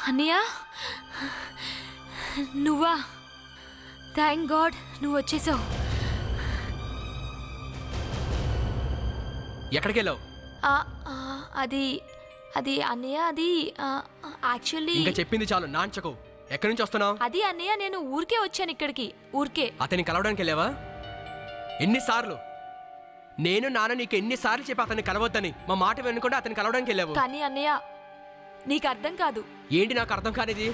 అన్నయ్య నువ్వా? Thank God నువ్వు వచ్చేసావు. ఎక్కడికి వెళ్ళావు? అది అది అన్నయ్య అది యాక్చువల్లీ ఇంకా చెప్పింది చాలు, నాంచకు. ఎక్కడి నుంచి వస్తున్నావు? అది అన్నయ్య నేను ఊరికే వచ్చాను ఇక్కడికి, ఊరికే. అతన్ని కలవడానికి వెళ్ళావా? ఎన్నిసార్లు నేను నాన్న నీకు ఎన్నిసార్లు చెప్పి అతన్ని కలవద్దని, మా మాట వినకుండా అతన్ని కలవడానికి వెళ్ళావు. కానీ అన్నయ్య నీకు అర్థం కాదు. ఏంటి నాకు అర్థం కానిది?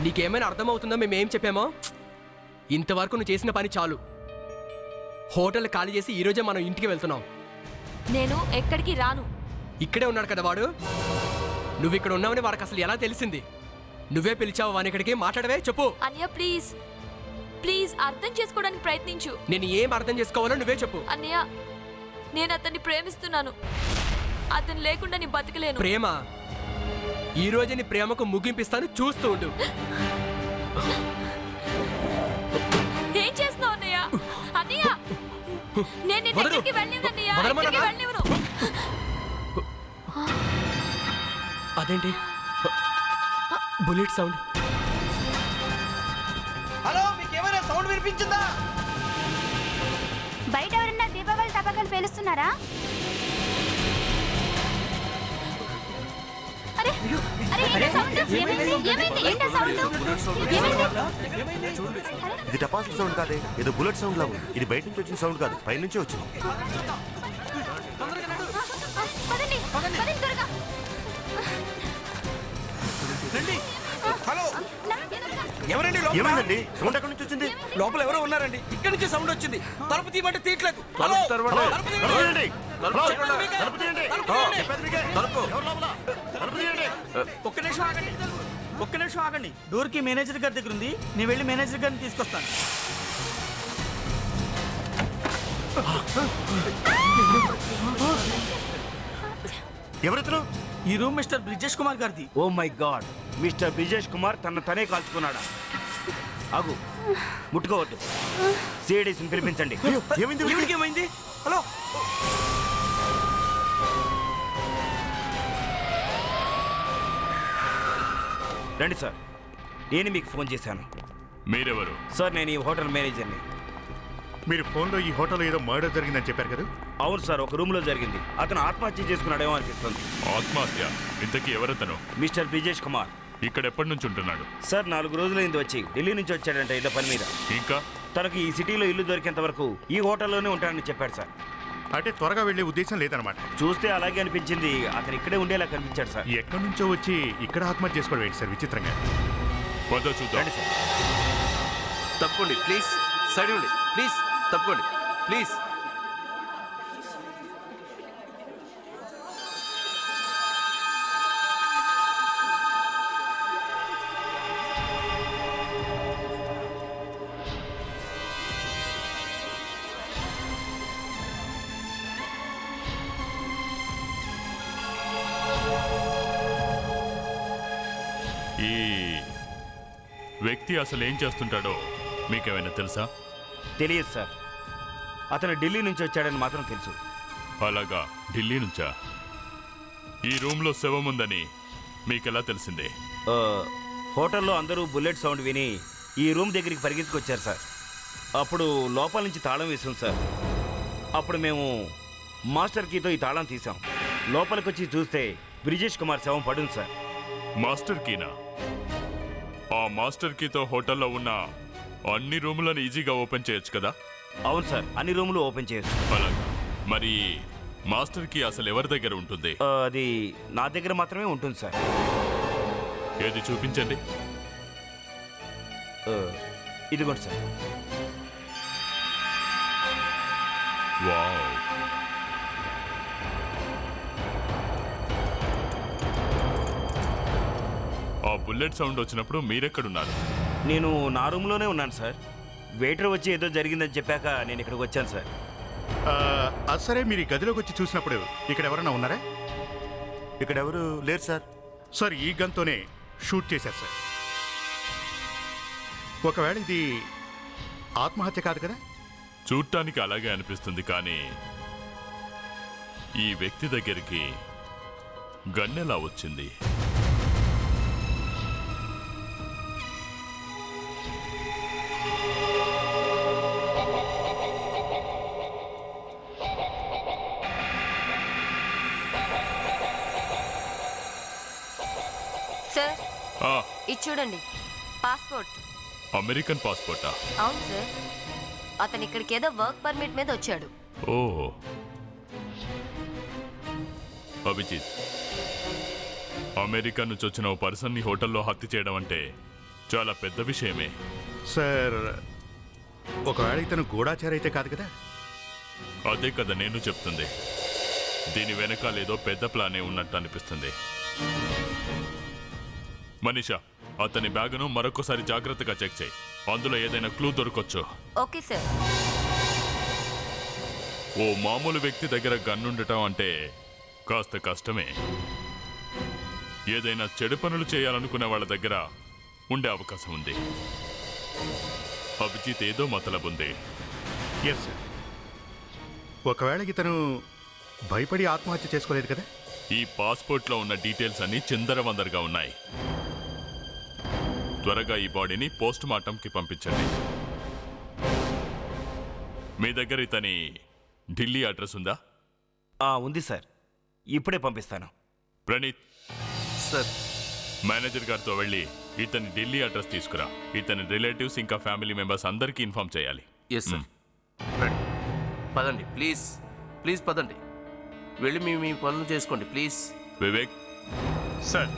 నీకేమైనా అర్థమవుతుందో మేమేం చెప్పామో? ఇంతవరకు నువ్వు చేసిన పని చాలు. హోటల్ ఖాళీ చేసి ఈరోజే మనం ఇంటికి వెళ్తున్నాం. నేను ఎక్కడికి రాను. ఇక్కడే ఉన్నాడు కదా వాడు. నువ్వు ఇక్కడ ఉన్నావని వాడికి అసలు ఎలా తెలిసింది? నువ్వే పిలిచావు వాని ఇక్కడికి, మాట్లాడవే, చెప్పు. అన్నయ్య ప్లీజ్ ప్లీజ్ అర్థం చేసుకోవడానికి ప్రయత్నించు. నేను ఏం అర్థం చేసుకోవాలో నువ్వే చెప్పు. అన్నయ్య నేను అతన్ని ప్రేమిస్తున్నాను. అతను లేకుండా నీ బతకలేను. ప్రేమ? ఈ రోజు నీ ప్రేమకు ముగింపిస్తాను, చూస్తూ ఉండు. ఏం చేస్తున్నావు అన్నయ్య? అన్నయ్య నేను నీ దగ్గరికి వెళ్ళివ్వను అన్నయ్య, ఎక్కడికి వెళ్ళివ్వను. అదేంటి బుల్లెట్ సౌండ్? హలో, మీకేమైనా సౌండ్ వినిపించిందా? బయట ఎవరన్నా దీపావళి టపాకాయలు పేలుస్తున్నారా? అరే అరే ఏంటి సౌండ్? ఏమైంది? ఏంటి సౌండ్? ఇది టపాసుల సౌండ్ కాదే, ఏదో బుల్లెట్ సౌండ్ లాగా. ఇది బయట నుంచి వచ్చిన సౌండ్ కాదు, పై నుంచి వచ్చింది. పదండి పదండి త్వరగా. హలో, ఎవరండి లోపల? ఏమైందండి? సౌండ్ ఎక్కడి నుంచి వచ్చింది? లోపల ఎవరో ఉన్నారండి. ఇక్కడి నుంచి సౌండ్ వచ్చింది. తలుపు తీయమంటే తీయట్లేదు. హలో, తలుపు తీయండి. ఒక్క నిమిషం ఆగండి, ఒక్క నిమిషం ఆగండి. డోర్ కి మేనేజర్ గారి దగ్గర ఉంది, నేను వెళ్ళి మేనేజర్ గారిని తీసుకొస్తాను. ఎవరితను? ఈ రూమ్ మిస్టర్ బ్రిజేష్ కుమార్ గారిది. Oh my god, mister Brijesh Kumar తనే కాల్చుకున్నాడా? ఆగు, ముట్టుకోవద్దు. సిఐడిని పిలిపించండి. ఏమైంది? ఏమైంది? హలో, రండి సార్, నేను మీకు ఫోన్ చేశాను. మీరెవరు? సార్ నేను ఈ హోటల్ మేనేజర్ని. మీరు ఫోన్లో ఈ హోటల్లో ఏదో మర్డర్ జరిగిందని చెప్పారు కదా? అవును సార్, ఒక రూమ్లో జరిగింది. అతను ఆత్మహత్య చేసుకున్నాడేమో అనిపిస్తుంది. ఆత్మహత్య? ఇంతకీ ఎవరతను? మిస్టర్ బ్రిజేష్ కుమార్. ఇక్కడ ఎప్పటి నుంచి ఉంటున్నాడు? సార్ 4 రోజులైంది వచ్చి. ఢిల్లీ నుంచి వచ్చాడంట ఇళ్ళ పని మీద. ఇంకా తనకు ఈ సిటీలో ఇల్లు దొరికేంత వరకు ఈ హోటల్లోనే ఉంటాడని చెప్పాడు సార్. అంటే త్వరగా వెళ్లే ఉద్దేశం లేదనమాట. చూస్తే అలాగే అనిపించింది. అతను ఇక్కడే ఉండేలా కనిపించాడు సార్. ఎక్కడి నుంచో వచ్చి ఇక్కడ ఆత్మహత్య చేసుకోవడం ఏంటి సార్ విచిత్రంగా? పదో చూద్దాం. రండి సార్. తప్పకోండి ప్లీజ్, సైడ్ ఉండి ప్లీజ్, తప్పకోండి ప్లీజ్. ఈ వ్యక్తి అసలు ఏం చేస్తుంటాడో మీకేమైనా తెలుసా? తెలియదు సార్. అతను ఢిల్లీ నుంచి వచ్చాడని మాత్రం తెలుసు. అలాగా, ఢిల్లీ నుంచా? ఈ రూమ్లో శవం ఉందని మీకెలా తెలిసిందే? హోటల్లో అందరూ బుల్లెట్ సౌండ్ విని ఈ రూమ్ దగ్గరికి పరిగెత్తుకొచ్చారు సార్. అప్పుడు లోపల నుంచి తాళం వేసాం సార్. అప్పుడు మేము మాస్టర్ కీతో ఈ తాళం తీసాం. లోపలికి వచ్చి చూస్తే బ్రిజేష్ కుమార్ శవం పడుంది సార్. మాస్టర్ కీనా? ఆ మాస్టర్ కీతో హోటల్లో ఉన్న అన్ని రూములను ఈజీగా ఓపెన్ చేయొచ్చు కదా? అవును సార్, అన్ని రూములు ఓపెన్ చేయొచ్చు. అలాగా. మరి మాస్టర్ కీ అసలు ఎవరి దగ్గర ఉంటుంది? అది నా దగ్గర మాత్రమే ఉంటుంది సార్. ఏది చూపించండి. ఇదిగోండి సార్. వావ్, ఆ బుల్లెట్ సౌండ్ వచ్చినప్పుడు మీరెక్కడున్నారు? నేను నా రూమ్లోనే ఉన్నాను సార్. వెయిటర్ వచ్చి ఏదో జరిగిందని చెప్పాక నేను ఇక్కడికి వచ్చాను సార్. సరే, మీరు ఈ గదిలోకి వచ్చి చూసినప్పుడు ఇక్కడ ఎవరైనా ఉన్నారా? ఇక్కడ ఎవరు లేరు సార్. సార్ ఈ గన్తోనే షూట్ చేశారు సార్. ఒకవేళ ఇది ఆత్మహత్య కాదు కదా? చూడటానికి అలాగే అనిపిస్తుంది, కానీ ఈ వ్యక్తి దగ్గరికి గన్నెలా వచ్చింది? ఇది చూడండి, పాస్పోర్ట్. అమెరికన్ పాస్పోర్టా? అవును సార్, అతను ఇక్కడికి ఏదో వర్క్ పర్మిట్ మీద వచ్చాడు. ఓ అభిజిత్, అమెరికా నుంచి వచ్చిన ఓ పర్సన్ని హోటల్లో హత్య చేయడం అంటే చాలా పెద్ద విషయమే. సార్, ఒకవేళ ఇతను గూఢాచారి అయితే కాదు కదా? అదే కదా నేను చెప్తుంది. దీని వెనకాలేదో పెద్ద ప్లానే ఉన్నట్టు అనిపిస్తుంది. మనీషా, అతని బ్యాగును మరొకసారి జాగ్రత్తగా చెక్ చేయి. అందులో ఏదైనా క్లూ దొరకొచ్చు. Okay sir. ఓ మామూలు వ్యక్తి దగ్గర గన్నుండటం అంటే కాస్త కష్టమే. ఏదైనా చెడు పనులు చేయాలనుకునే వాళ్ళ దగ్గర ఉండే అవకాశం ఉంది. అభిజిత్ ఏదో మతలబుంది. Yes sir. ఒకవేళ ఇతను భయపడి ఆత్మహత్య చేసుకోలేదు కదా? ఈ పాస్పోర్ట్లో ఉన్న డీటెయిల్స్ అన్ని చిందరవందరగా ఉన్నాయి. త్వరగా ఈ బాడీని పోస్ట్ మార్టంకి పంపించండి. మీ దగ్గర ఇతని ఢిల్లీ అడ్రస్ ఉందా? ఉంది సార్, ఇప్పుడే పంపిస్తాను. ప్రణీత్, సార్. మేనేజర్ గారితో వెళ్ళి ఇతని ఢిల్లీ అడ్రస్ తీసుకురా. ఇతని రిలేటివ్స్ ఇంకా ఫ్యామిలీ మెంబర్స్ అందరికీ ఇన్ఫార్మ్ చేయాలి. Yes sir. రండి, పదండి ప్లీజ్. ప్లీజ్ పదండి, వెళ్ళి మీ పనులు చేసుకోండి ప్లీజ్. వివేక్ సార్,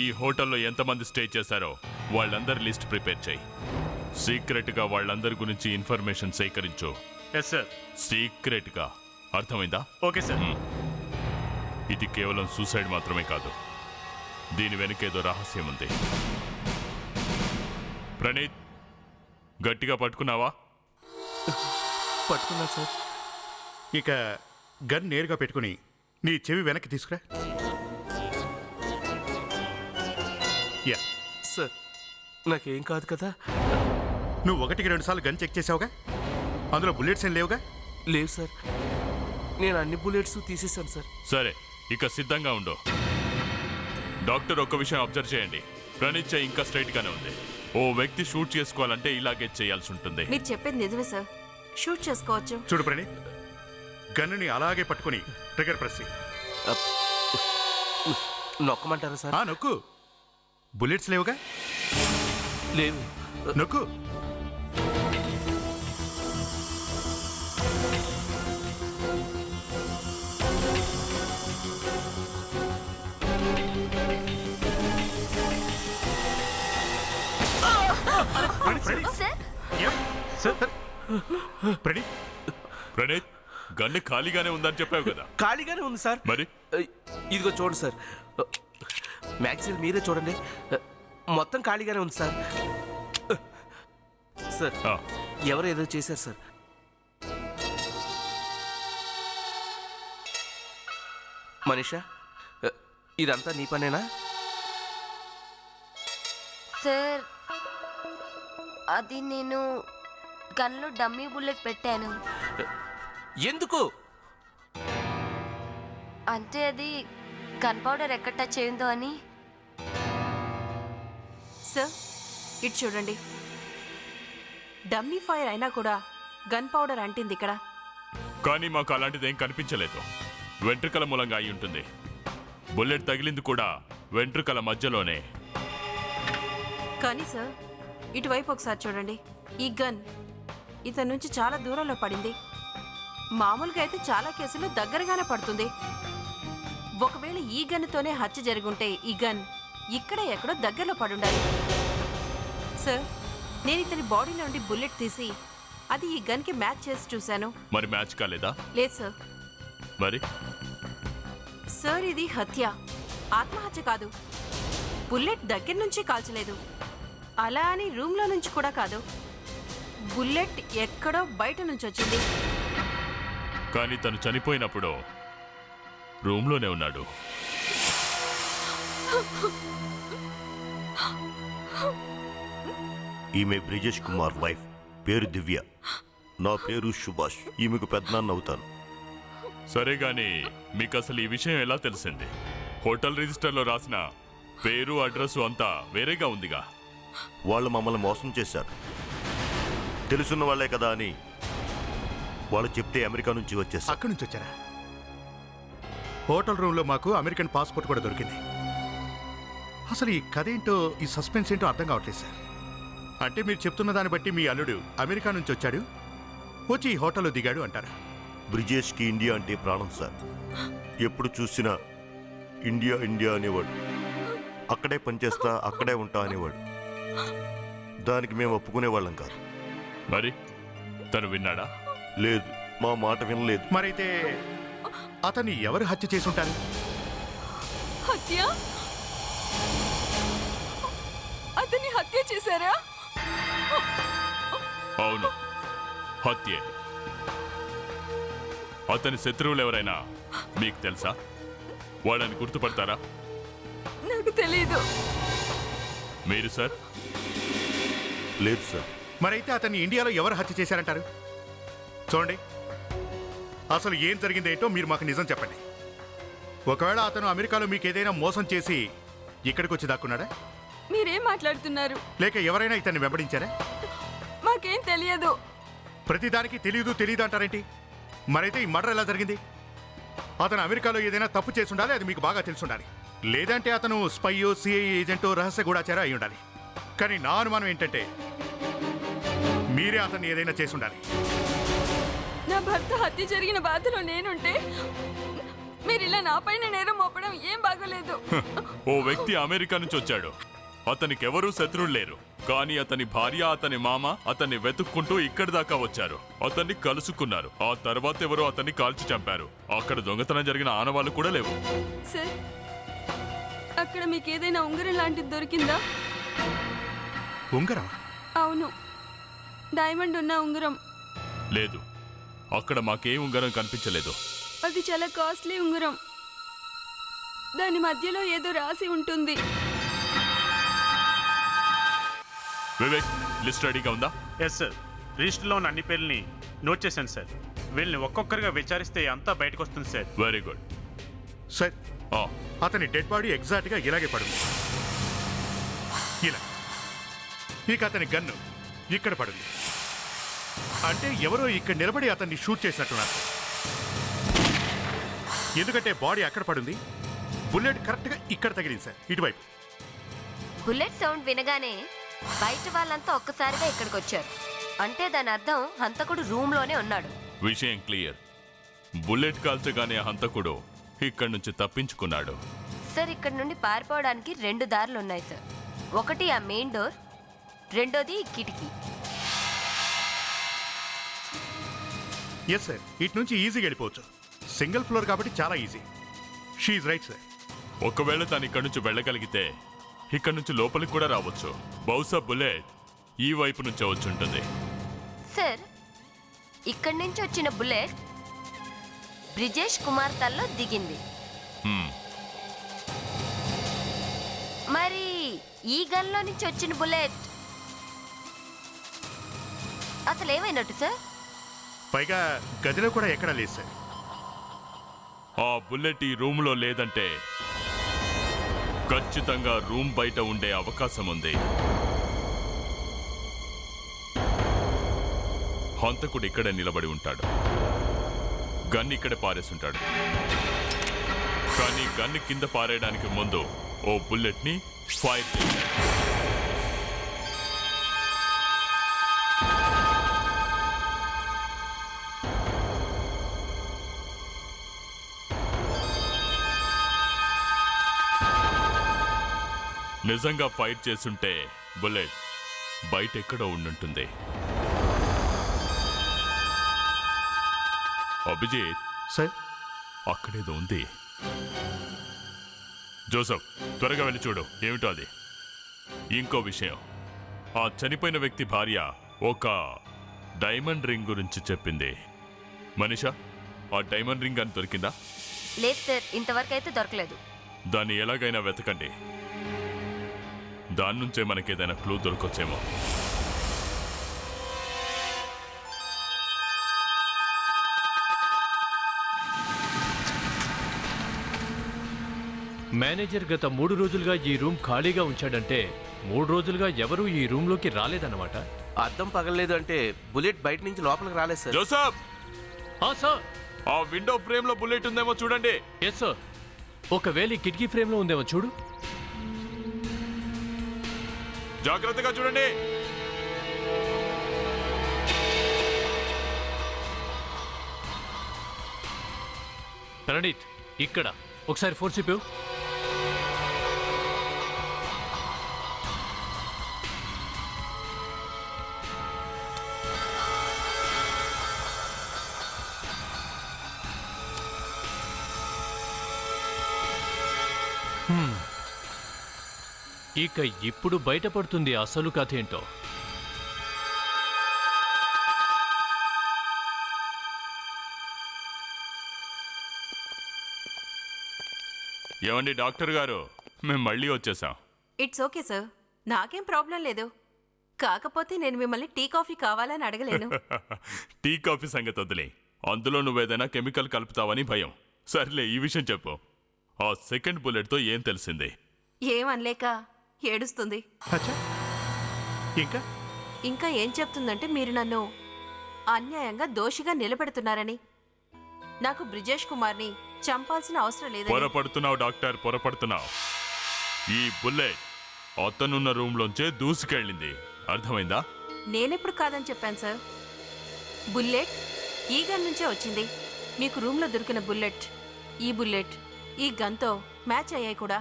ఈ హోటల్లో ఎంతమంది స్టే చేశారో వాళ్ళందరి లిస్ట్ ప్రిపేర్ చేయి. సీక్రెట్గా వాళ్ళందరి గురించి ఇన్ఫర్మేషన్ సేకరించు. Yes sir. సీక్రెట్గా, అర్థమైందా? Okay sir. ఇది కేవలం సూసైడ్ మాత్రమే కాదు, దీని వెనుకేదో రహస్యం ఉంది. ప్రణీత్, గట్టిగా పట్టుకున్నావా? పట్టుకున్నా సార్. ఇక గన్ నేరుగా పెట్టుకుని నీ చెవి వెనక్కి తీసుకురా. యా సార్, నాకేం కాదు కదా? నువ్వు 1కి 2 సార్లు గన్ చెక్ చేసావుగా? అందులో బుల్లెట్స్ ఏం లేవుగా? లేవు సార్, నేను అన్ని బుల్లెట్స్ తీసేశాను సార్. సరే, ఇక సిద్ధంగా ఉండు. డాక్టర్, ఒక్క విషయం అబ్జర్వ్ చేయండి. ప్రణీత్ చెయ్యి ఇంకా స్ట్రైట్ గానే ఉంది. ఓ వ్యక్తి షూట్ చేసుకోవాలంటే ఇలాగే చేయాల్సి ఉంటుంది. మీరు చెప్పేది నిజమే సార్, షూట్ చేసుకోవచ్చు. చూడు ప్రణీత్, గన్నుని అలాగే పట్టుకుని ట్రిగర్ ప్రెస్ చెయ్యి. నొక్కమంటారా సార్? నొక్కు. బుల్లెట్స్ లేవుగా? లేవు. నొక్కు. ప్రణీత్, గన్ను ఖాళీగానే ఉందని చెప్పావు కదా? ఖాళీగానే ఉంది సార్. మరి ఇదిగో చూడండి సార్, మ్యాక్సిల్ మీరే చూడండి, మొత్తం ఖాళీగానే ఉంది సార్. సార్, ఎవరు ఏదో చేశారు సార్. మనీషా, ఇదంతా నీ పనేనా? సార్, అది నేను గన్లో డమ్మీ బుల్లెట్ పెట్టాను. ఎందుకు? అంటే అది గన్ పౌడర్ ఎక్కడ టచ్ అయిందో అని. సార్, ఇటు చూడండి. డమ్మీ ఫైర్ అయినా కూడా గన్ పౌడర్ అంటింది ఇక్కడ. కానీ మాకు అలాంటిది ఏం కనిపించలేదు. వెంట్రుకల మూలంగా అయి ఉంటుంది. బుల్లెట్ తగిలింది కూడా వెంట్రుకల మధ్యలోనే. కానీ సార్, ఇటువైపు ఒకసారి చూడండి. ఈ గన్ ఇతని నుంచి చాలా దూరంలో పడింది. మామూలుగా అయితే చాలా కేసులు దగ్గరగానే పడుతుంది. ఒకవేళ ఈ గన్తోనే హత్య జరుగుంటే ఈ గన్ ఇక్కడే ఎక్కడో దగ్గరలో పడుండాలి. సార్, నేను ఇతని బాడీ నుండి బుల్లెట్ తీసి అది ఈ గన్కి మ్యాచ్ చేసి చూశాను. మరి మ్యాచ్ కాలేదా? లేదు సార్. మరి సార్, ఇది హత్య, ఆత్మహత్య కాదు. బుల్లెట్ దగ్గర నుంచి కాల్చలేదు, అలా అని రూమ్లో నుంచి కూడా కాదు. బుల్లెట్ ఎక్కడో బయట నుంచి వచ్చింది. కానీ తను చనిపోయినప్పుడు రూమ్లోనే ఉన్నాడు. ఈమె బ్రిజేష్ కుమార్ వైఫ్, పేరు దివ్య. నా పేరు సుభాష్. ఈమెకు పెద్దనాన్న అవుతాను. సరే గాని మీకు అసలు ఈ విషయం ఎలా తెలిసింది? హోటల్ రిజిస్టర్లో రాసిన పేరు అడ్రస్ అంతా వేరేగా ఉందిగా. వాళ్ళు మమ్మల్ని మోసం చేశారు. తెలుసున్న వాళ్ళే కదా అని వాళ్ళు చెప్తే అమెరికా నుంచి వచ్చేసారు. అక్కడి నుంచి వచ్చారా? హోటల్ రూమ్లో మాకు అమెరికన్ పాస్పోర్ట్ కూడా దొరికింది. అసలు ఈ కథ ఏంటో, ఈ సస్పెన్స్ ఏంటో అర్థం కావట్లేదు సార్. అంటే మీరు చెప్తున్న దాన్ని బట్టి మీ అల్లుడు అమెరికా నుంచి వచ్చాడు, వచ్చి ఈ హోటల్లో దిగాడు అంటారా? బ్రిజేష్కి ఇండియా అంటే ప్రాణం సార్. ఎప్పుడు చూసినా ఇండియా ఇండియా అనేవాడు. అక్కడే పనిచేస్తా, అక్కడే ఉంటా అనేవాడు. దానికి మేము ఒప్పుకునేవాళ్ళం కాదు. మరి తను విన్నాడా? లేదు, మా మాట వినలేదు. మరైతే అతన్ని ఎవరు హత్య చేసి ఉంటారు? హత్య? అతన్ని హత్య చేశారా? అవును, హత్యే. అతని శత్రువులు ఎవరైనా మీకు తెలుసా? వాళ్ళని గుర్తుపడతారా? నాకు తెలీదు. మీరు సార్? లేదు సార్. మరైతే అతన్ని ఇండియాలో ఎవరు హత్య చేశారంటారు? చూడండి, అసలు ఏం జరిగిందేంటో మీరు మాకు నిజం చెప్పండి. ఒకవేళ అతను అమెరికాలో మీకు ఏదైనా మోసం చేసి ఇక్కడికి వచ్చి దాక్కున్నాడా? మీరేం మాట్లాడుతున్నారు? లేక ఎవరైనా ఇతన్ని వెంబడించారా? మాకేం తెలియదు. ప్రతిదానికి తెలియదు అంటారేంటి? మరైతే ఈ మర్డర్ ఎలా జరిగింది? అతను అమెరికాలో ఏదైనా తప్పు చేసి ఉండాలి, అది మీకు బాగా తెలిసి ఉండాలి. లేదంటే అతను స్పైయో, సిఐఏ ఏజెంటో, రహస్య గూఢాచార అయి ఉండాలి. కానీ నా అనుమానం ఏంటంటే మీరే అతన్ని ఏదైనా చేసి ఉండాలి. నా భర్త హత్య జరిగిన బాధలో నేనుంటే మీరు ఇలా నాపైన నేరం మోపడం ఏం బాగోలేదు. ఓ వ్యక్తి అమెరికా నుంచి వచ్చాడు. అతనికి ఎవరూ శత్రువులు లేరు. కానీ అతని భార్య, అతని మామ అతన్ని వెతుక్కుంటూ ఇక్కడి దాకా వచ్చారు. అతన్ని కలుసుకున్నారు. ఆ తర్వాత ఎవరో అతన్ని కాల్చి చంపారు. అక్కడ దొంగతనం జరిగిన ఆనవాళ్లు కూడా లేవు. సార్, అక్కడ మీకు ఏదైనా ఉంగరం లాంటిది దొరికిందా? ఉంగరం? అవును, డైమండ్ ఉన్న ఉంగరం. లేదు, అక్కడ మాకే ఉంగరం కనిపించలేదు. అది చాలా కాస్ట్లీ ఉంగరం. దాని మధ్యలో ఏదో రాసి ఉంటుంది. వివేక్, లిస్ట్ రెడీగా ఉందా? ఎస్ సార్, లిస్టులో ఉన్న అన్ని పేర్లని నోట్ చేశాను సార్. వీళ్ళని ఒక్కొక్కరిగా విచారిస్తే అంతా బయటకు వస్తుంది సార్. Very good sir. అతని డెడ్ బాడీ ఎగ్జాక్ట్ గా ఇలాగే పడుంది. ఇలా. ఇక అతని గన్ను ఇక్కడ పడుంది. అంటే ఎవరో ఇక్కడ నిలబడి అతన్ని షూట్ చేసినట్టున్నారు. ఎందుకంటే బాడీ అక్కడ పడుంది, బుల్లెట్ కరెక్ట్ గా ఇక్కడ తగిలింది సార్, ఇటువైపు. బుల్లెట్ సౌండ్ వినగానే బయట వాళ్ళంతా ఒక్కసారిగా ఇక్కడికి వచ్చారు. అంటే దాని అర్థం హంతకుడు రూమ్ లోనే ఉన్నాడు. విషయం క్లియర్. బుల్లెట్ కాల్చగానే హంతకుడు ఇక్కడి నుంచి తప్పించుకున్నాడు. సార్, ఇక్కడ నుండి పారిపోవడానికి 2 దారులు ఉన్నాయి సార్. ఒకటి ఆ మెయిన్ డోర్, రెండోది కిటికీ. ఎస్ సార్, ఇటు నుంచి ఈజీగా వెళ్ళిపోవచ్చు. సింగిల్ ఫ్లోర్ కాబట్టి చాలా ఈజీ. She's right sir. ఒకవేళ తను ఇక్కడి నుంచి వెళ్ళగలిగితే ఇక్కడి నుంచి లోపలికి కూడా రావచ్చు. బహుశా బుల్లెట్ ఈ వైపు నుంచి వచ్చి ఉంటుంది. సార్, ఇక్కడి నుంచి వచ్చిన బుల్లెట్ బ్రిజేష్ కుమార్ తల్లో దిగింది. మరి ఈ గన్లో నుంచి వచ్చిన బుల్లెట్ అసలు ఏమైనట్టు సార్? పైగా గదిలో కూడా ఎక్కడా లేదు సార్. ఆ బుల్లెట్ ఈ రూమ్లో లేదంటే ఖచ్చితంగా రూమ్ బయట ఉండే అవకాశం ఉంది. హంతకుడు ఇక్కడే నిలబడి ఉంటాడు. గన్ ఇక్కడే పారేసుంటాడు. కానీ గన్ కింద పారేయడానికి ముందు ఓ బుల్లెట్ ని ఫైర్ చేశాడు. నిజంగా ఫైట్ చేసుంటే బుల్లెట్ బయట ఎక్కడో ఉండుంటుంది. అభిజిత్ సార్, అక్కడేదో ఉంది. జోసఫ్, త్వరగా వెళ్ళి చూడు, ఏమిటో అది. ఇంకో విషయం, ఆ చనిపోయిన వ్యక్తి భార్య ఒక డైమండ్ రింగ్ గురించి చెప్పింది. మనీషా, ఆ డైమండ్ రింగ్ అని దొరికిందా? లేదు సార్, ఇంతవరకు అయితే దొరకలేదు. దాన్ని ఎలాగైనా వెతకండి. దాని నుంచే మనకేదైనా క్లూ దొరకొచ్చేమో. మేనేజర్ గత 3 రోజులుగా ఈ రూమ్ ఖాళీగా ఉంచాడంటే 3 రోజులుగా ఎవరూ ఈ రూమ్ లోకి రాలేదన్నమాట. అద్దం పగలలేదు అంటే బుల్లెట్ బయట నుంచి లోపలికి రాలేదు సార్. జోసఫ్, సార్, ఆ విండో ఫ్రేమ్ లో బుల్లెట్ ఉందేమో చూడండి. Yes sir. ఒకవేళ ఈ కిటికీ ఫ్రేమ్ లో ఉందేమో చూడు. జాగ్రత్తగా చూడండి. ప్రణీత్ ఇక్కడ ఒకసారి ఫోర్స్ ఇప్పు. ఇక ఇప్పుడు బయటపడుతుంది అసలు కథ ఏంటో. ఏమండి డాక్టర్ గారు, మేము మళ్ళీ వచ్చేసాం. ఇట్స్ ఓకే సార్, నాకేం ప్రాబ్లం లేదు. కాకపోతే నేను మిమ్మల్ని టీ కాఫీ కావాలని అడగలేను. టీ కాఫీ సంగతి వదిలే, అందులో నువ్వేదైనా కెమికల్ కలుపుతావని భయం. సర్లే, ఈ విషయం చెప్పు. ఆ సెకండ్ బుల్లెట్తో ఏం తెలిసింది? ఏమనలేక ఏడుస్తుంది. ఇంకా ఇంకా ఏం చెప్తుందంటే మీరు నన్ను అన్యాయంగా దోషిగా నిలబెడుతున్నారని. నాకు బ్రిజేష్ కుమార్ని చంపాల్సిన అవసరం లేదని. పొరపడుతున్నావు డాక్టర్, పొరపడుతున్నావు. ఈ బుల్లెట్ అతనున్న రూమ్లోంచే దూసుకెళ్ళింది, అర్థమైందా? నేనెప్పుడు కాదని చెప్పాను సార్. బుల్లెట్ ఈ గన్ నుంచే వచ్చింది. మీకు రూమ్లో దొరికిన బుల్లెట్, ఈ బుల్లెట్ ఈ గన్తో మ్యాచ్ అయ్యాయి కూడా.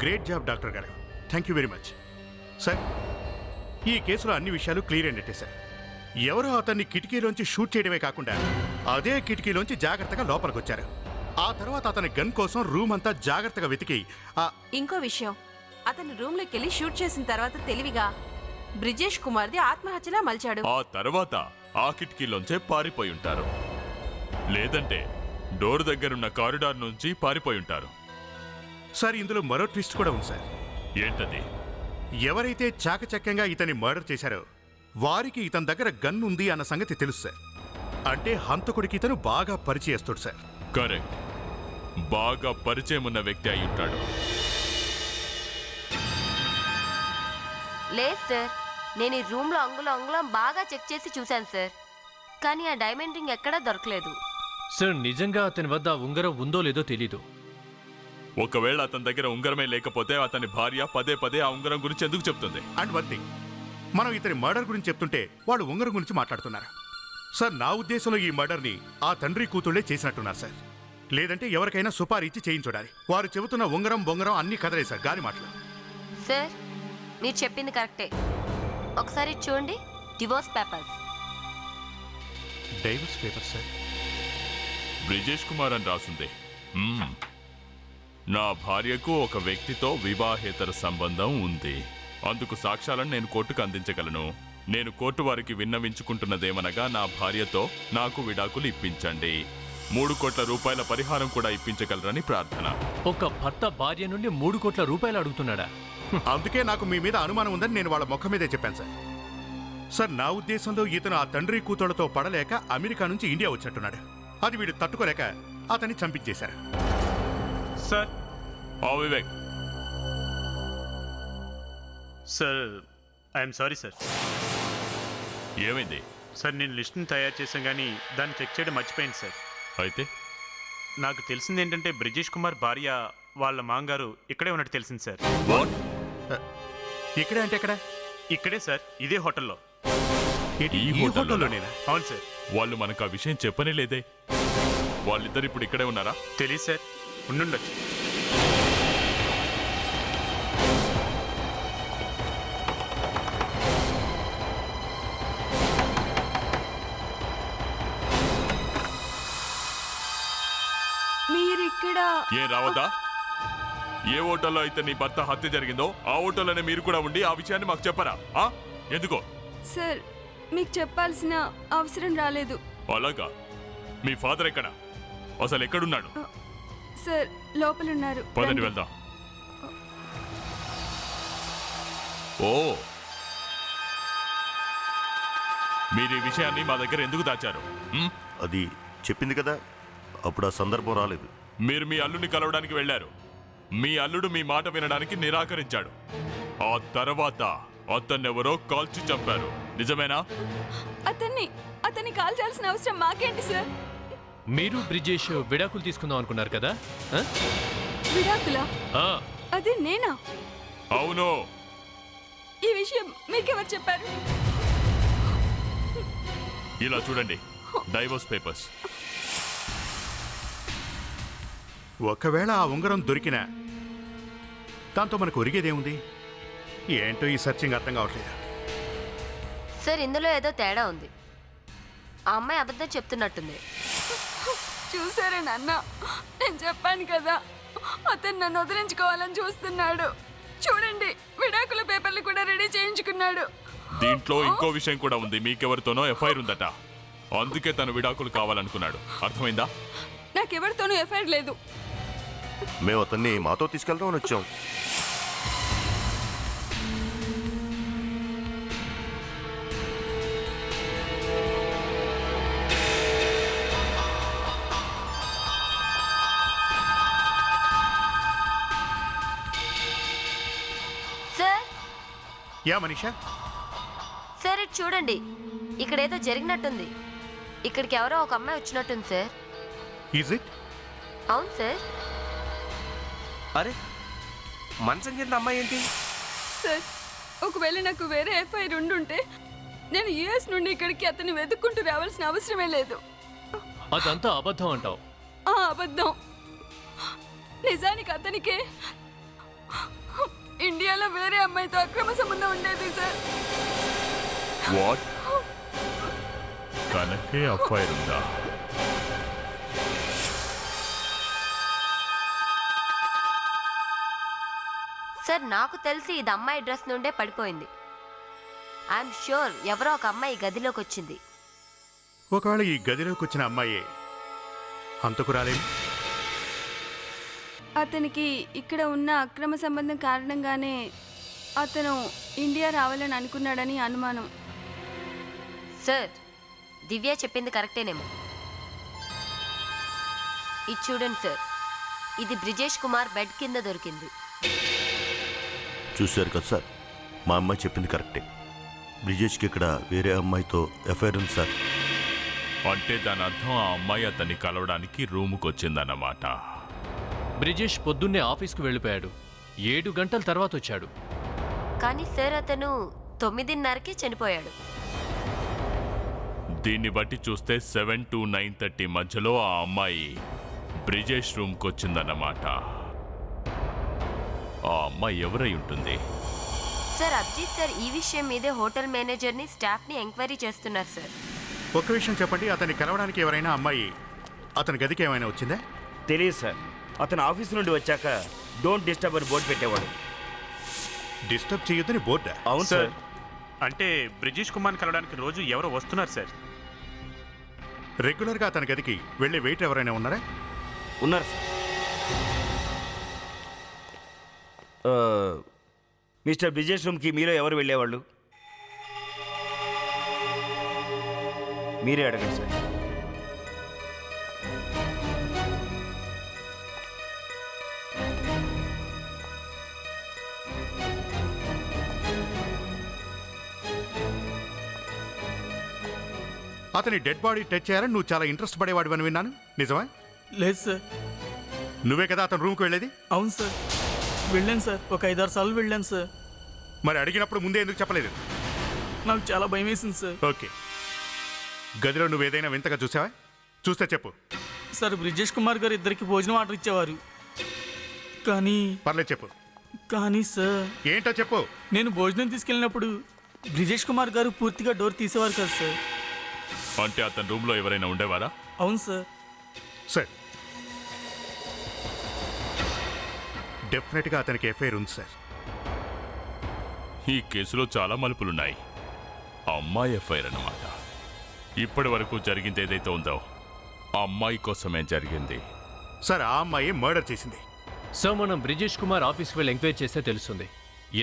గ్రేట్ జాబ్ డాక్టర్ గారు, thank you very much. Sir, ఈ కేసులో అన్ని విషయాలు క్లియర్ అయినట్టే సార్. ఎవరో అతన్ని కిటికీలోంచి షూట్ చేయడమే కాకుండా అదే కిటికీలోంచి జాగ్రత్తగా లోపలికి వచ్చారు. ఆ తర్వాత అతని గన్ కోసం రూమ్ అంతా జాగ్రత్తగా వెతికి ఇంకో విషయం, అతను రూమ్లోకి వెళ్ళి షూట్ చేసిన తర్వాత తెలివిగా బ్రిజేష్ కుమార్ది ఆత్మహత్యలా మలిచాడు. ఆ తర్వాత ఆ కిటికీలోంచే పారిపోయి ఉంటారు, లేదంటే డోర్ దగ్గరున్న కారిడార్ నుంచి పారిపోయి ఉంటారు. సార్, ఇందులో మరో ట్విస్ట్ కూడా ఉంది సార్. ఏంటది? ఎవరైతే చాకచక్యంగా ఇతన్ని మర్డర్ చేశారో వారికి ఇతని దగ్గర గన్ ఉంది అన్న సంగతి తెలుసు సార్. అంటే హంతకుడికి ఇతను బాగా పరిచయస్తుడు సార్. కరెక్ట్, బాగా పరిచయం ఉన్న వ్యక్తి అయి ఉంటాడు. లేదు సార్, నేను ఈ రూమ్లో అంగుళం బాగా చెక్ చేసి చూశాను సార్, కానీ ఆ డైమండ్ రింగ్ ఎక్కడా దొరకలేదు. సార్, నిజంగా అతని వద్ద ఉంగరం ఉందో లేదో తెలీదు. ఒకవేళ అతని దగ్గర ఉంగరమే లేకపోతే అతని భార్య పదే పదే ఆ ఉంగరం గురించి ఎందుకు చెప్తుంది? అండ్ వన్ థింగ్, మనం ఇతని మర్డర్ గురించి చెప్తుంటే వాళ్ళు ఉంగరం గురించి మాట్లాడుతున్నారు. సార్, నా ఉద్దేశంలో ఈ మర్డర్ని ఆ తండ్రి కూతుళ్లే చేసినట్టున్నారు సార్. లేదంటే ఎవరికైనా సుపారీ ఇచ్చి చేయించుడాలి. వారు చెబుతున్న ఉంగరం బొంగరం అన్ని కదలే సార్, గాలి మాటలు. సార్, మీరు చెప్పింది కరెక్టే. ఒకసారి చూడండి, divorce papers. Divorce paper sir. Brijesh Kumar అని రాసింది. నా భార్యకు ఒక వ్యక్తితో వివాహేతర సంబంధం ఉంది, అందుకు సాక్ష్యాలను నేను కోర్టుకు అందించగలను. నేను కోర్టు వారికి విన్నవించుకుంటున్నదేమనగా నా భార్యతో నాకు విడాకులు ఇప్పించండి, 3 కోట్ల రూపాయల పరిహారం కూడా ఇప్పించగలరని ప్రార్థన. ఒక భర్త భార్య నుండి 3 కోట్ల రూపాయలు అడుగుతున్నాడా? అందుకే నాకు మీ మీద అనుమానం ఉందని నేను వాళ్ళ ముఖం మీదే చెప్పాను సార్. సార్, నా ఉద్దేశంలో ఇతను ఆ తండ్రి కూతుళ్లతో పడలేక అమెరికా నుంచి ఇండియా వచ్చినట్టున్నాడు. అది వీడు తట్టుకోలేక అతన్ని చంపించేశారు. Sir, Vivek sir, I'm sorry sir. ఏమైంది? సార్, నేను లిస్ట్ని తయారు చేశాను కానీ దాన్ని చెక్ చేయడం మర్చిపోయింది సార్. అయితే నాకు తెలిసింది ఏంటంటే బ్రిజేష్ కుమార్ భార్య వాళ్ళ మాంగారు ఇక్కడే ఉన్నట్టు తెలిసింది సార్. ఇక్కడే అంటే ఎక్కడ? ఇక్కడే సార్, ఇదే హోటల్లో. ఈ హోటల్లోనేనా? అవును సార్. వాళ్ళు మనకు ఆ విషయం చెప్పనే లేదే. వాళ్ళిద్దరు ఇప్పుడు ఇక్కడే ఉన్నారా? తెలియదు సార్, ఉండుండొచ్చు. మీరిక్కడ ఏం రావద్దా? ఏ హోటల్లో అయితే నీ భర్త హత్య జరిగిందో ఆ హోటల్లోనే మీరు కూడా ఉండి ఆ విషయాన్ని మాకు చెప్పరా? ఎందుకో? సార్, మీకు చెప్పాల్సిన అవసరం రాలేదు. అలాగా? మీ ఫాదర్ ఎక్కడ? అసలు ఎక్కడున్నాడు? సార్, లోపలున్నారు. పదండి వెళ్దాం. ఓ, మీరు ఈ విషయాన్ని మా దగ్గర ఎందుకు దాచారు? అది చెప్పింది కదా, అప్పుడు ఆ సందర్భం రాలేదు. మీరు మీ అల్లుడిని కలవడానికి వెళ్ళారు. మీ అల్లుడు మీ మాట వినడానికి నిరాకరించాడు. ఆ తర్వాత అతన్నెవరో కాల్చి చంపారు, నిజమేనా? అతన్ని కాల్చాల్సిన అవసరం మాకేంటి సార్? మీరు బ్రిజేష్ విడాకులు తీసుకుందాం అనుకున్నారు కదా? విడాకులా? అది నేనా? అవును. ఈ విషయం మీకెవరు చెప్పారు? ఇలా చూడండి, డైవోర్స్ పేపర్స్. ఒకవేళ ఆ ఉంగరం దొరికినా దాంతో మనకు ఒరిగేదేముంది? ఏంటో ఈ సర్చింగ్ అర్థం కావట్లేదు. సార్ ఇందులో ఏదో తేడా ఉంది. ఆ అమ్మాయి అబద్ధం చెప్తున్నట్టుంది. చూసారా నాన్న, నేను చెప్పాను కదా, అతను నన్ను వదిలించుకోవాలని చూస్తున్నాడు. చూడండి, విడాకుల పేపర్లు కూడా రెడీ చేయించుకున్నాడు. దీంట్లో ఇంకో విషయం కూడా ఉంది. మీకెవరితోనో ఎఫ్ఐఆర్ ఉందట, అందుకే తను విడాకులు కావాలనుకున్నాడు. అర్థమైందా? నాకెవరితోనూ ఎఫ్ఐఆర్ లేదు. మేము అతన్ని మాతో తీసుకెళ్దామని వచ్చాం. సార్ యా మనీషా, సార్ ఇటు చూడండి, ఇక్కడ ఏదో జరిగినట్టుంది. ఇక్కడికి ఎవరో ఒక అమ్మాయి వచ్చినట్టుంది సార్. Is it? అవును సార్. అరే, మంచం కింద అమ్మాయి ఏంటి? సార్, ఒకవేళ నాకు వేరే ఎఫ్ఐఆర్ ఉండుంటే నేను యుఎస్ నుండి ఇక్కడికి అతన్ని వెతుక్కుంటూ రావాల్సిన అవసరమే లేదు. అదంతా అబద్ధం అంటావు? ఆ అబద్ధం. నిజానికి అతనికే ఇండియాలో వేరే అమ్మాయితో అక్రమ సంబంధం ఉండేది సార్. వాట్? తనకే ఎఫ్ఐఆర్ ఉందా? సార్ నాకు తెలిసి ఇది అమ్మాయి డ్రెస్ నుండే పడిపోయింది. ఐఎమ్ షూర్ ఎవరో ఒక అమ్మాయి గదిలోకి వచ్చింది. ఒకవేళ ఈ గదిలోకి వచ్చిన అమ్మాయే హంతకురాలేదు. అతనికి ఇక్కడ ఉన్న అక్రమ సంబంధం కారణంగానే అతను ఇండియా రావాలని అనుకున్నాడని అనుమానం. సార్, దివ్య చెప్పింది కరెక్టేనేమో. ఇది చూడండి సార్, ఇది బ్రిజేష్ కుమార్ బెడ్ కింద దొరికింది. చూశారు కదా సార్, మా అమ్మాయి చెప్పింది కరెక్టే. బ్రిజేష్కి ఇక్కడ వేరే అమ్మాయితో ఎఫ్ఐఆర్ ఉంది సార్. అంటే దాని అర్థం ఆ అమ్మాయి అతన్ని కలవడానికి రూముకి వచ్చిందన్నమాట. బ్రిజేష్ పొద్దున్నే ఆఫీస్కు వెళ్ళిపోయాడు. 7 గంటల తర్వాత వచ్చాడు. కానీ సార్ అతను 9:30కి చనిపోయాడు. దీన్ని బట్టి చూస్తే 7 to 9:30 మధ్యలో ఆ అమ్మాయి బ్రిజేష్ రూమ్కి వచ్చిందన్నమాట. ఆ అమ్మాయి ఎవరై ఉంటుంది? సార్ అభిజిత్ సార్ ఈ విషయం మీదే హోటల్ మేనేజర్ని స్టాఫ్ని ఎంక్వైరీ చేస్తున్నారు సార్. ఒక్క విషయం చెప్పండి, అతన్ని కలవడానికి ఎవరైనా అమ్మాయి అతని గదికి ఏమైనా వచ్చిందా? తెలియదు సార్. అతను ఆఫీస్ నుండి వచ్చాక డోంట్ డిస్టర్బ్ అని బోర్డు పెట్టేవాడు. డిస్టర్బ్ చేయొద్దని బోర్డా? అవును సార్. అంటే బ్రిజేష్ కుమార్ని కలవడానికి రోజు ఎవరో వస్తున్నారు సార్. రెగ్యులర్గా అతని గదికి వెళ్ళే వెయిటర్ ఎవరైనా ఉన్నారా? ఉన్నారు సార్. మిస్టర్ బ్రిజేష్ రూమ్కి మీలో ఎవరు వెళ్ళేవాళ్ళు? మీరే అడగండి సార్. అతని డెడ్ బాడీ టచ్ చేయాలని నువ్వు చాలా ఇంట్రెస్ట్ పడేవాడు అని విన్నాను, నిజమా? లేదు సార్. నువ్వే కదా అతని రూమ్కి వెళ్ళేది? అవును సార్, వెళ్ళాను సార్. ఒక 5-6 సార్లు వెళ్ళాను సార్. మరి అడిగినప్పుడు ముందే ఎందుకు చెప్పలేదు? నాకు చాలా భయం వేసింది సార్. ఓకే, గదిలో నువ్వు ఏదైనా వింతగా చూసావా? చూస్తే చెప్పు. సార్, బ్రిజేష్ కుమార్ గారు ఇద్దరికి భోజనం ఆర్డర్ ఇచ్చేవారు. కానీ పర్లేదు చెప్పు. కానీ సార్, ఏంటో చెప్పు. నేను భోజనం తీసుకెళ్ళినప్పుడు బ్రిజేష్ కుమార్ గారు పూర్తిగా డోర్ తీసేవారు కదా సార్. అంటే అతని రూమ్లో ఎవరైనా ఉండేవారా? అవును సార్. సార్, డెఫినెట్గా అతనికి ఎఫ్ఐఆర్ ఉంది సార్. ఈ కేసులో చాలా మలుపులున్నాయి. అమ్మాయి ఎఫ్ఐఆర్ అన్నమాట. ఇప్పటి వరకు జరిగింది ఏదైతే ఉందో ఆ అమ్మాయి కోసమే జరిగింది. సార్, ఆ అమ్మాయి మర్డర్ చేసింది. సార్, మనం బ్రిజేష్ కుమార్ ఆఫీస్కి వెళ్ళి ఎంక్వైరీ చేస్తే తెలుస్తుంది.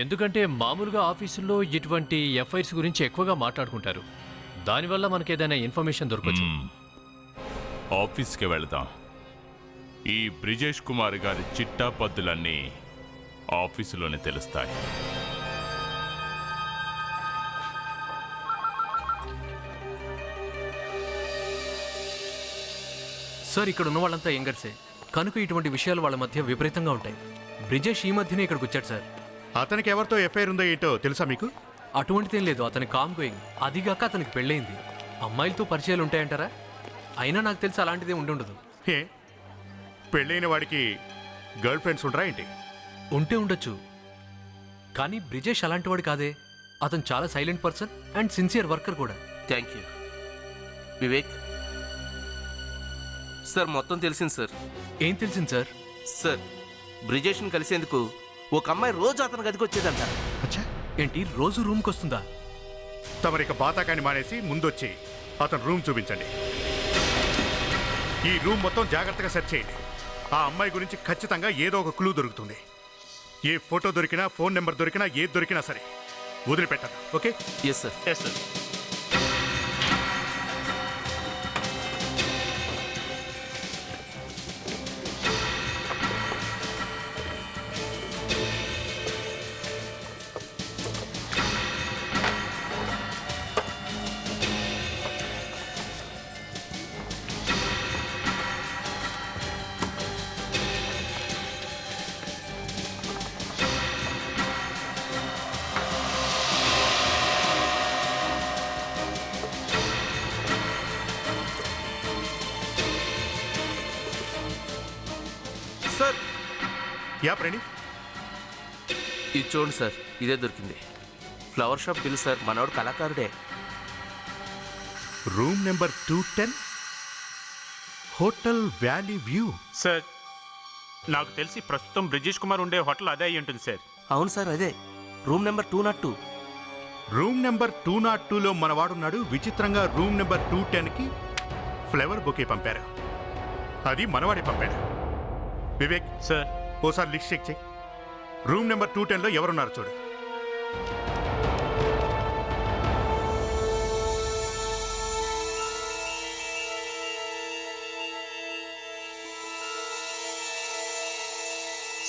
ఎందుకంటే మామూలుగా ఆఫీసుల్లో ఇటువంటి ఎఫ్ఐఆర్స్ గురించి ఎక్కువగా మాట్లాడుకుంటారు. దానివల్ల మనకేదైనా ఇన్ఫర్మేషన్ దొరకచ్చు. ఆఫీస్కి వెళదాం. ఈ బ్రిజేష్ కుమార్ గారి చిట్టా పద్దులన్నీ ఆఫీసులోనే తెలుస్తాయి. సార్, ఇక్కడ ఉన్న వాళ్ళంతా యంగర్సే కనుక ఇటువంటి విషయాలు వాళ్ళ మధ్య విపరీతంగా ఉంటాయి. బ్రిజేష్ ఈ మధ్యనే ఇక్కడికి వచ్చాడు సార్. అతనికి ఎవరితో ఎఫ్ఐఆర్ ఉందో ఏంటో తెలుసా మీకు? అటువంటిదేం లేదు, అతని కామ్ గోయింగ్. అదిగాక అతనికి పెళ్ళయింది. అమ్మాయిలతో పరిచయాలు ఉంటాయంటారా? అయినా నాకు తెలిసి అలాంటిదే ఉండుండదు. ఏ పెళ్ళైన వాడికి గర్ల్ ఫ్రెండ్స్ ఉండరా ఏంటి? ఉంటే ఉండొచ్చు, కానీ బ్రిజేష్ అలాంటివాడు కాదే. అతను చాలా silent person and sincere worker కూడా. Thank you Vivek. సార్ మొత్తం తెలిసింది సార్. ఏం తెలిసింది సార్? సార్ బ్రిజేష్ని కలిసేందుకు ఒక అమ్మాయి రోజు అతని గదికి వచ్చేదంట. అచ్చా, ఏంటి రోజు రూమ్కి వస్తుందా? తమరిక బాతాకాన్ని మానేసి ముందొచ్చి అతను రూమ్ చూపించండి. ఈ రూమ్ మొత్తం జాగ్రత్తగా సెర్చ్ చేయండి. ఆ అమ్మాయి గురించి ఖచ్చితంగా ఏదో ఒక క్లూ దొరుకుతుంది. ఏ ఫోటో దొరికినా, ఫోన్ నెంబర్ దొరికినా, ఏది దొరికినా సరే వదిలిపెట్టదు. Okay? Yes sir. Yes sir. Sir యా ప్రణి, ఇది చూడండి సార్, ఇదే దొరికింది. ఫ్లవర్ షాప్ బిల్ సార్, మనోడు కళాకారుడే. Room number 210, hotel valley view. Sir నాకు తెలిసి ప్రస్తుతం బ్రిజేష్ కుమార్ ఉండే హోటల్ అదే అయి ఉంటుంది సార్. అవును సార్, అదే రూమ్ నెంబర్ 202. రూమ్ నెంబర్ 202లో మనవాడున్నాడు. విచిత్రంగా రూమ్ నెంబర్ 210కి ఫ్లవర్ బొకే పంపారు. అది మనవాడే పంపాడు. వివేక్ సార్, ఓసారి లిస్ట్ చెక్ చేయి. రూమ్ నెంబర్ 210లో ఎవరున్నారు చూడు.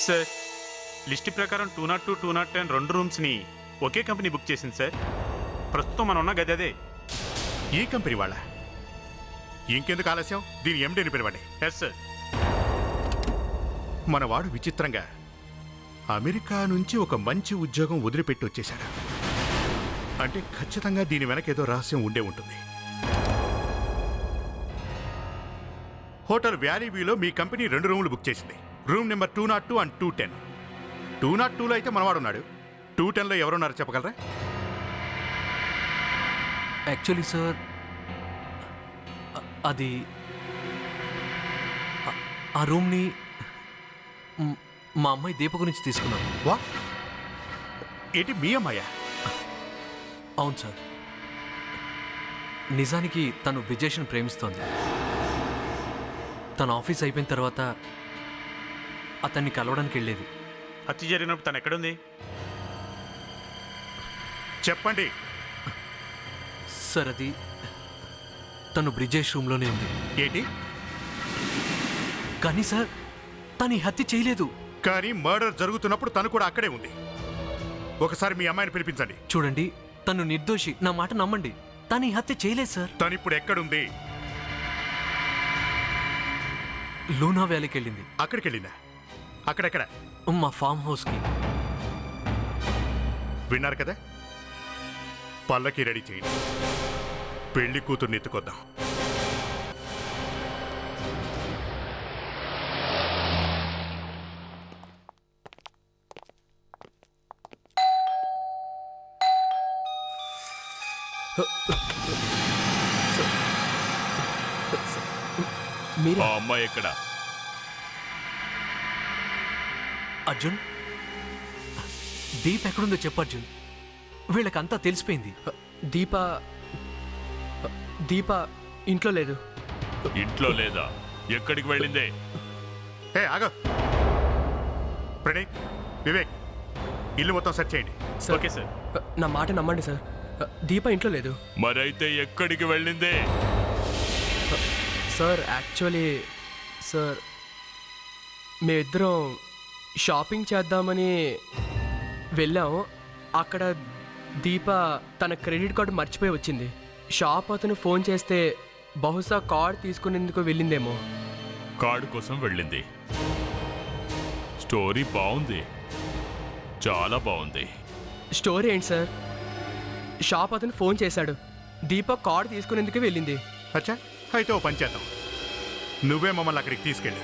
సార్ లిస్ట్ ప్రకారం 202, 210 రెండు రూమ్స్ని ఒకే కంపెనీ బుక్ చేసింది సార్. ప్రస్తుతం మనం ఉన్న గది అదే. ఈ కంపెనీ వాళ్ళ? ఇంకెందుకు ఆలస్యం, దీని ఎండీని పిలవండి. Yes sir. మనవాడు విచిత్రంగా అమెరికా నుంచి ఒక మంచి ఉద్యోగం వదిలిపెట్టి వచ్చేశాడు. అంటే ఖచ్చితంగా దీని వెనక ఏదో రహస్యం ఉండే ఉంటుంది. హోటల్ వ్యాలీ వ్యూలో మీ కంపెనీ 2 రూములు బుక్ చేసింది. Room number 202 and 210. 202లో అయితే మనవాడున్నాడు. 210లో ఎవరున్నారో చెప్పగలరా? యాక్చువల్లీ సార్, అది ఆ రూమ్ని మా అమ్మాయి దీప గురించి తీసుకున్నాను. వా ఏంటి, మీ అమ్మాయా? అవును సార్. నిజానికి తను బ్రిజేష్ని ప్రేమిస్తోంది. తన ఆఫీస్ అయిపోయిన తర్వాత అతన్ని కలవడానికి వెళ్ళేది. హత్య జరిగినప్పుడు తను ఎక్కడుంది? చెప్పండి సార్, అది తను బ్రిజేష్ రూమ్లోనే ఉంది. ఏంటి? కానీ సార్, తను ఈ హత్య చేయలేదు. కానీ మర్డర్ జరుగుతున్నప్పుడు తను కూడా అక్కడే ఉంది. ఒకసారి మీ అమ్మాయిని పిలిపించండి. చూడండి, తను నిర్దోషి, నా మాట నమ్మండి. తను ఈ హత్య చేయలేదు సార్. తను ఇప్పుడు ఎక్కడుంది? లూనా వ్యాలీకి వెళ్ళింది. అక్కడికి వెళ్ళిందా? అక్కడెక్కడ? మా ఫామ్ హౌస్కి. విన్నారు కదా, పల్లకి రెడీ చేయండి, పెళ్లి కూతుర్ని ఎత్తుకొద్దాం. ఆ అమ్మాయి ఎక్కడ? అర్జున్, దీప్ ఎక్కడుందో చెప్పు అర్జున్. వీళ్ళకంతా తెలిసిపోయింది. దీప ఇంట్లో లేదు. ఇంట్లో లేదా? ఎక్కడికి వెళ్ళిందే? హే ఆగో, ప్రణీత్, వివేక్, ఇల్లు మొత్తం సెర్చ్ చేయండి. Okay sir. నా మాట నమ్మండి సార్, దీప ఇంట్లో లేదు. మరైతే ఎక్కడికి వెళ్ళిందే? సార్ యాక్చువల్లీ సార్, మేమిద్దరం షాపింగ్ చేద్దామని వెళ్ళాము. అక్కడ దీప తన క్రెడిట్ కార్డు మర్చిపోయి వచ్చింది. షాప్ అతను ఫోన్ చేస్తే బహుశా కార్డు తీసుకునేందుకు వెళ్ళిందేమో. కార్డు కోసం వెళ్ళింది. స్టోరీ బాగుంది. చాలా బాగుంది. స్టోరీ ఏంటి సార్? షాప్ అతను ఫోన్ చేశాడు, దీపక్ కార్డు తీసుకునేందుకు వెళ్ళింది. అచ్చా, అయితే ఓ పని చేద్దాం, నువ్వే మమ్మల్ని అక్కడికి తీసుకెళ్ళు.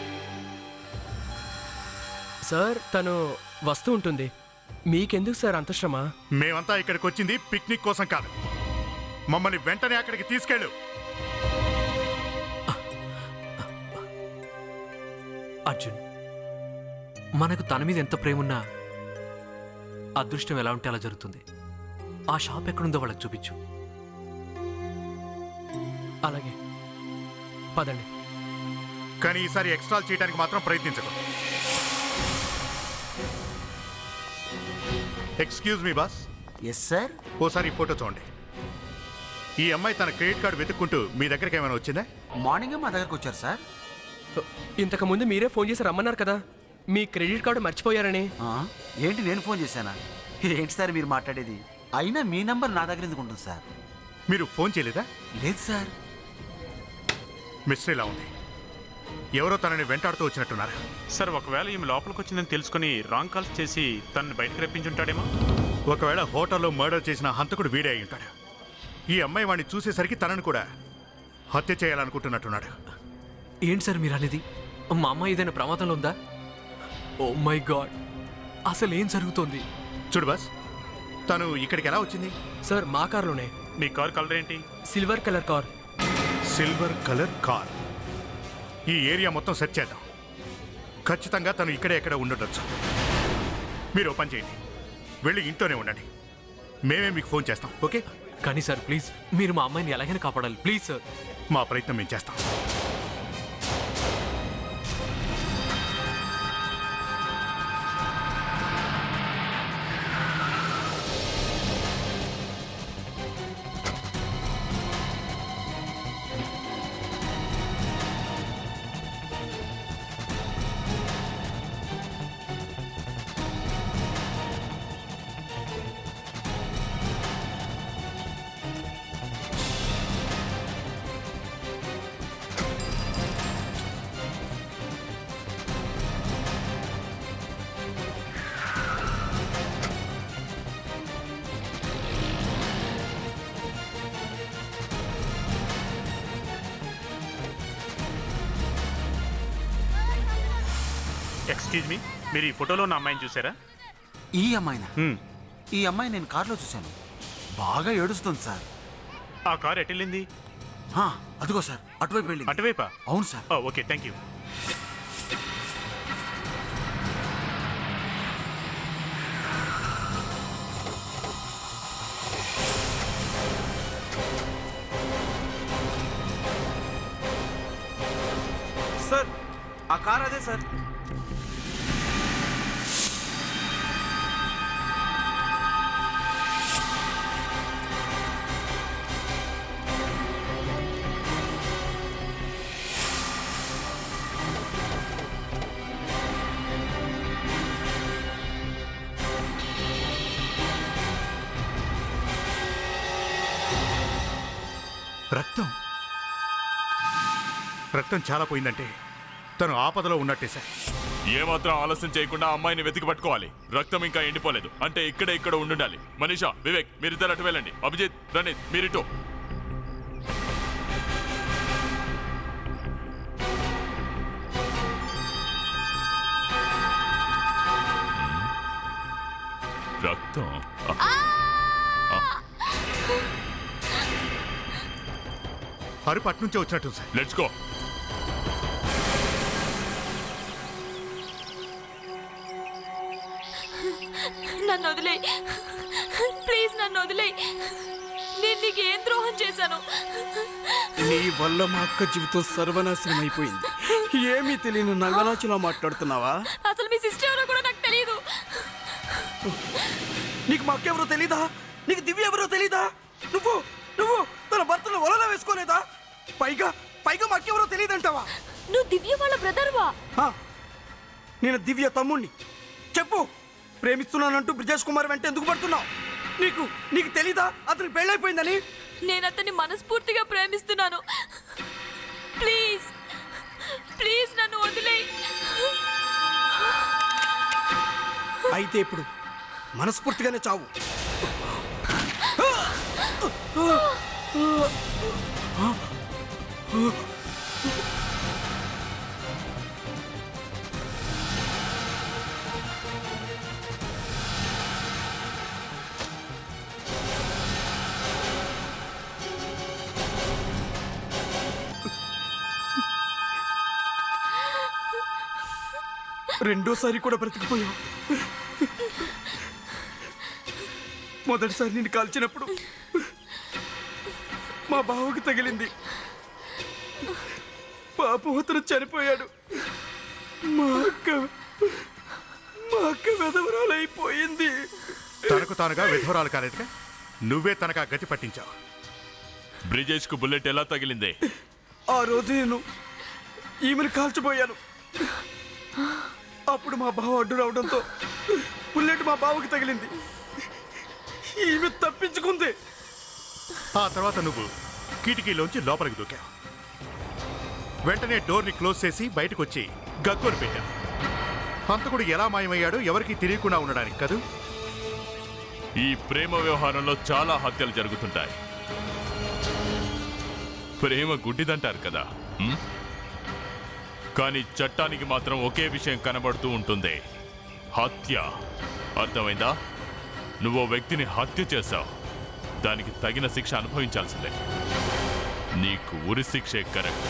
సార్ తను వస్తూ ఉంటుంది, మీకెందుకు సార్ అంత శ్రమ? మేమంతా ఇక్కడికి వచ్చింది పిక్నిక్ కోసం కాదు, మమ్మల్ని వెంటనే అక్కడికి తీసుకెళ్ళు. అర్జున్, మనకు తన మీద ఎంత ప్రేమ ఉన్నా అదృష్టం ఎలా ఉంటే అలా జరుగుతుంది. ఆ షాప్ ఎక్కడుందో వాళ్ళకి చూపించు. అలాగే పదండి. కానీ ఈసారి ఎక్స్ట్రా చేయడానికి మాత్రం ప్రయత్నించకు. Excuse me boss. Yes sir. ఓసారి ఈ ఫోటో చూడండి. ఈ అమ్మాయి తన క్రెడిట్ కార్డు వెతుక్కుంటూ మీ దగ్గరికి ఏమైనా వచ్చిందా? మార్నింగే మా దగ్గరకు వచ్చారు సార్. ఇంతకు ముందు మీరే ఫోన్ చేసి రమ్మన్నారు కదా, మీ క్రెడిట్ కార్డు మర్చిపోయారని. ఏంటి నేను ఫోన్ చేశానా? ఏంటి సార్ మీరు మాట్లాడేది? అయినా మీ నంబర్ నా దగ్గర ఎందుకు ఉంటుంది సార్? మీరు ఫోన్ చేయలేదా? లేదు సార్. మిస్టర్ ఇలా ఉంది, ఎవరో తనని వెంటాడుతూ వచ్చినట్టున్నారు. సార్ ఒకవేళ ఈమె లోపలికి వచ్చిందని తెలుసుకుని రాంగ్ కాల్స్ చేసి తనని బయటకు రప్పించుంటాడేమో. ఒకవేళ హోటల్లో మర్డర్ చేసిన హంతకుడు వీడే అయి ఉంటాడు. ఈ అమ్మాయి వాడిని చూసేసరికి తనను కూడా హత్య చేయాలనుకుంటున్నట్టున్నాడు. ఏంటి సార్ మీరు అనేది? మా అమ్మాయి ఏదైనా ప్రమాదంలో ఉందా? ఓ మై గాడ్, అసలు ఏం జరుగుతోంది? చూడు బాస్, తను ఇక్కడికి ఎలా వచ్చింది? సార్ మా కార్లోనే. మీ కార్ కలర్ ఏంటి? Silver colour car. Silver colour car. ఈ ఏరియా మొత్తం సెర్చ్ చేద్దాం, ఖచ్చితంగా తను ఇక్కడే ఎక్కడ ఉండొచ్చు. మీరు ఓ పని చేయండి, వెళ్ళి ఇంట్లోనే ఉండండి, మేమే మీకు ఫోన్ చేస్తాం. ఓకే? కానీ సార్ ప్లీజ్, మీరు మా అమ్మాయిని ఎలాగైనా కాపాడాలి ప్లీజ్ సార్. మా ప్రయత్నం మేము చేస్తాం. ఎక్స్క్యూజ్ మీ, మీరు ఈ ఫోటోలో ఉన్న అమ్మాయిని చూసారా? ఈ అమ్మాయినా? ఈ అమ్మాయి నేను కార్లో చూశాను, బాగా ఏడుస్తుంది సార్. ఆ కార్ ఎటు వెళ్ళింది? అదిగో సార్, అటువైపు వెళ్ళింది. అటువైపా? అవును sir. Okay, thank you. Sir ఆ కార్ అదే సార్. రక్తం రక్తం చాలా పోయిందంటే తను ఆపదలో ఉన్నట్టే సార్. ఏమాత్రం ఆలస్యం చేయకుండా అమ్మాయిని వెతికి పట్టుకోవాలి. రక్తం ఇంకా ఎండిపోలేదు అంటే ఇక్కడ ఉండాలి. మనీషా, వివేక్ మీరిద్దరు అటు వెళ్ళండి. అభిజిత్, ప్రణీత్ మీరిటో. రక్తం అరుపు అట్నుంచే వచ్చినట్టు సార్. Let's go. నన్ను వదిలేయ్ ప్లీజ్, నన్ను వదిలేయ్. నేను నీకు ఏం ద్రోహం చేశాను? నీ వల్ల మా అక్క జీవితం సర్వనాశనం అయిపోయింది. ఏమీ తెలియని నంగనాచిలా మాట్లాడుతున్నావా? అసలు మీ సిస్టర్ ఎవరో కూడా నాకు తెలియదు. నీకు మా అక్క ఎవరో తెలీదా? నీకు దివ్య ఎవరో తెలీదా? నువ్వు నువ్వు తన భర్తను వలలో వేసుకోలేదా? పైగా మా అక్క ఎవరో తెలియదంటావా? నువ్వు దివ్య వాళ్ళ బ్రదర్వా? నేను దివ్య తమ్ముణ్ణి. చెప్పు, ప్రేమిస్తున్నానంటూ బ్రిజేష్ కుమార్ వెంట ఎందుకు పడుతున్నావు? నీకు తెలీదా అతనికి పెళ్ళైపోయిందని? నేను అతన్ని మనస్ఫూర్తిగా ప్రేమిస్తున్నాను. ప్లీజ్ ప్లీజ్ నన్ను వదిలేయ్. అయితే ఇప్పుడు మనస్ఫూర్తిగానే చావు. రెండోసారి కూడా బ్రతికిపోయావు. మొదటిసారి నేను కాల్చినప్పుడు మా బావకి తగిలింది. పాపం అతను చనిపోయాడు. మా అక్క విధవరాలైపోయింది. తనకు తానుగా విధవరాలు కాలేదుగా, నువ్వే తనకు ఆ గతి పట్టించావు. బ్రిజేష్ కు బుల్లెట్ ఎలా తగిలిందే? ఆ రోజు నేను ఈమెను కాల్చిపోయాను. అప్పుడు మా బావ అడ్డు రావడంతో బుల్లెట్ మా బావకి తగిలింది. ఈమె తప్పించుకుంది. ఆ తర్వాత నువ్వు కిటికీలోంచి లోపలికి దూకావు. వెంటనే డోర్ని క్లోజ్ చేసి బయటకు వచ్చి గగ్గోలు పెట్టావు. హంతకుడు ఎలా మాయమయ్యాడో ఎవరికీ తెలియకుండా ఉండడానికి కదూ. ఈ ప్రేమ వ్యవహారంలో చాలా హత్యలు జరుగుతుంటాయి. ప్రేమ గుడ్డిదంటారు కదా, కానీ చట్టానికి మాత్రం ఒకే విషయం కనబడుతూ ఉంటుంది, హత్య. అర్థమైందా? నువ్వు వ్యక్తిని హత్య చేశావు, దానికి తగిన శిక్ష అనుభవించాల్సిందే. నీకు ఉరి శిక్షే correct.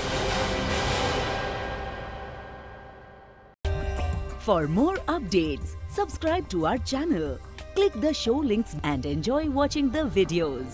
For more updates, subscribe to our channel, click the show links and enjoy watching the videos.